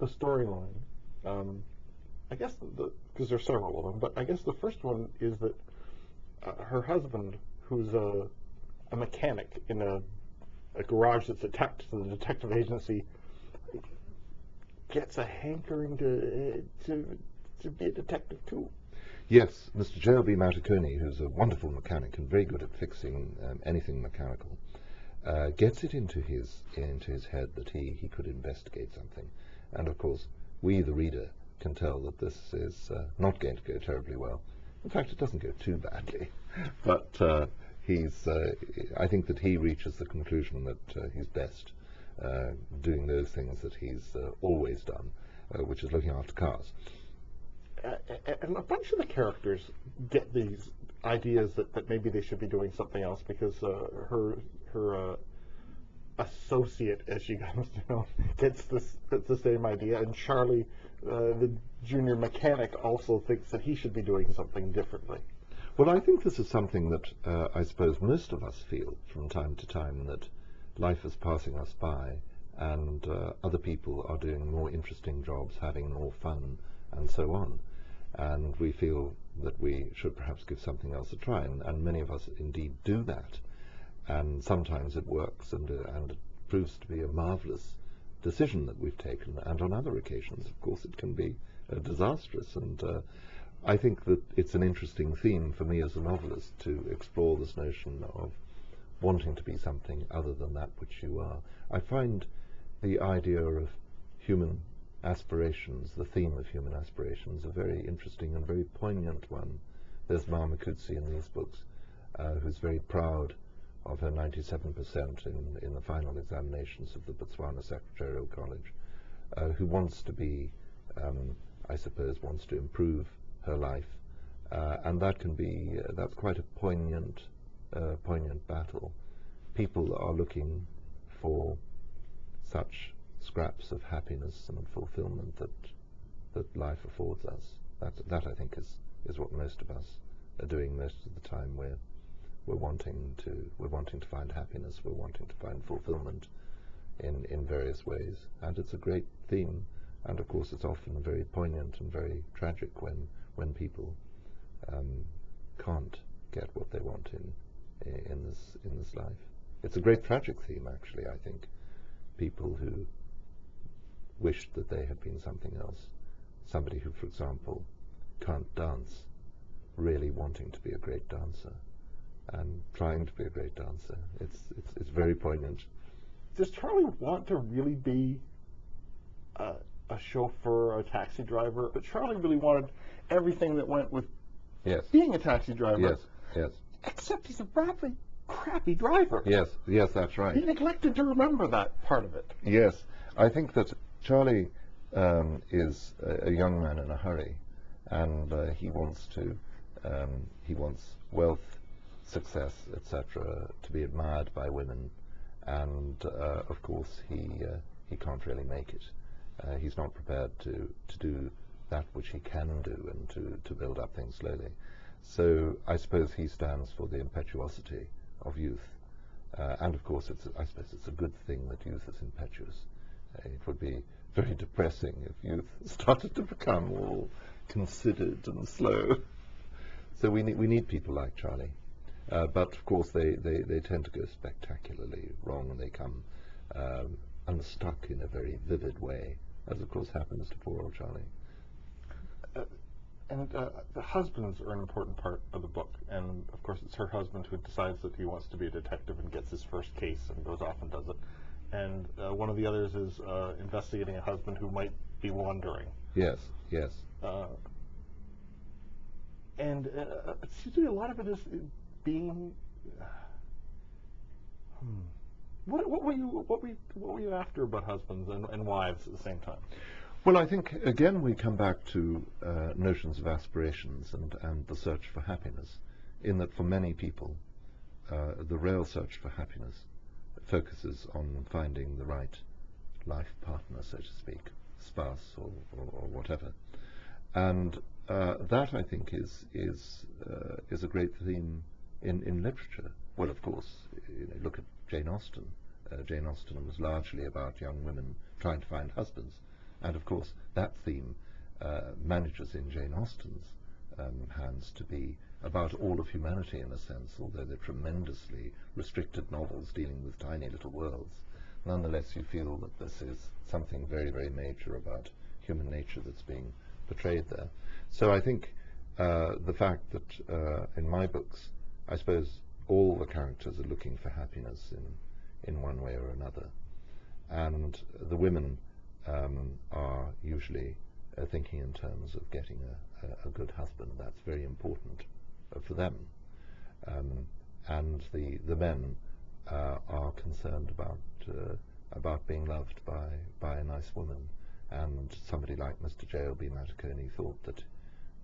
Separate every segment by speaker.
Speaker 1: the storyline, I guess because there's several of them, but I guess the first one is that her husband, who's a mechanic in a garage that's attached to the detective agency, gets a hankering to be a detective too.
Speaker 2: Yes, Mr. J.L.B. Matakoni, who's a wonderful mechanic and very good at fixing anything mechanical, gets it into his head that he could investigate something. And of course, we, the reader, can tell that this is not going to go terribly well. In fact, it doesn't go too badly. But I think that he reaches the conclusion that he's best doing those things that he's always done, which is looking after cars.
Speaker 1: And a bunch of the characters get these ideas that maybe they should be doing something else because her associate, as she comes to know, gets the same idea, and Charlie, the junior mechanic, also thinks that he should be doing something differently.
Speaker 2: Well, I think this is something that I suppose most of us feel from time to time, that life is passing us by and other people are doing more interesting jobs, having more fun, and so on. And we feel that we should perhaps give something else a try, and many of us indeed do that. And sometimes it works, and it proves to be a marvelous decision that we've taken, and on other occasions, of course, it can be disastrous. And I think that it's an interesting theme for me as a novelist to explore this notion of wanting to be something other than that which you are. I find the idea of human aspirations, the theme of human aspirations, a very interesting and very poignant one. There's Mma Ramotswe in these books, who's very proud of her 97% in the final examinations of the Botswana Secretarial College, who wants to be, I suppose, wants to improve her life, and that can be, that's quite a poignant battle. People are looking for such scraps of happiness and fulfillment that life affords us. That I think is what most of us are doing most of the time. We're wanting to find happiness. We're wanting to find fulfillment in various ways, and it's a great theme. And of course, it's often very poignant and very tragic when people can't get what they want in this life. It's a great tragic theme, actually. I think people who wished that they had been something else. Somebody who, for example, can't dance, really wanting to be a great dancer and trying to be a great dancer. It's very poignant.
Speaker 1: Does Charlie want to really be a chauffeur, a taxi driver? But Charlie really wanted everything that went with being a taxi driver.
Speaker 2: Yes, yes.
Speaker 1: Except he's a rather crappy driver.
Speaker 2: Yes, yes, that's right.
Speaker 1: He neglected to remember that part of it.
Speaker 2: Yes, I think that Charlie is a young man in a hurry, and he wants wealth, success, etc., to be admired by women, and of course he can't really make it. He's not prepared to do that which he can do and to build up things slowly. So I suppose he stands for the impetuosity of youth, and of course I suppose it's a good thing that youth is impetuous. It would be very depressing if youth started to become all considered and slow. So we need people like Charlie, but of course they tend to go spectacularly wrong, and they come unstuck in a very vivid way, as of course happens to poor old Charlie.
Speaker 1: And the husbands are an important part of the book, and of course it's her husband who decides that he wants to be a detective and gets his first case and goes off and does it. And one of the others is investigating a husband who might be wandering.
Speaker 2: Yes, yes.
Speaker 1: And it seems to me a lot of it is being. What were you after about husbands and wives at the same time?
Speaker 2: Well, I think again we come back to notions of aspirations and the search for happiness. In that, for many people, the real search for happiness focuses on finding the right life partner, so to speak, spouse or whatever, and that I think is a great theme in literature. Well, of course, look at Jane Austen. Jane Austen was largely about young women trying to find husbands, And of course, that theme manages in Jane Austen's hands to be about all of humanity in a sense, although they're tremendously restricted novels dealing with tiny little worlds. Nonetheless, you feel that this is something very, very major about human nature that's being portrayed there. So I think the fact that in my books, I suppose all the characters are looking for happiness in one way or another, and the women are usually thinking in terms of getting a good husband. That's very important for them. And the men are concerned about being loved by a nice woman. And somebody like Mr. J.L.B. Matakoni thought that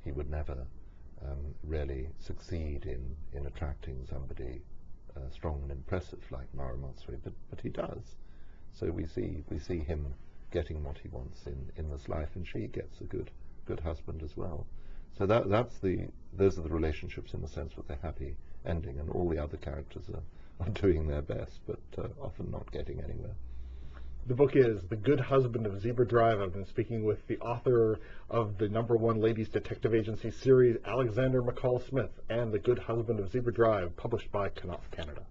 Speaker 2: he would never really succeed in attracting somebody strong and impressive like Mma Ramotswe, but he does. So we see him getting what he wants in this life, and she gets a good husband as well. So those are the relationships in a sense with a happy ending, and all the other characters are doing their best, but often not getting anywhere.
Speaker 1: The book is The Good Husband of Zebra Drive. I've been speaking with the author of the #1 Ladies Detective Agency series, Alexander McCall Smith, and The Good Husband of Zebra Drive, published by Knopf Canada.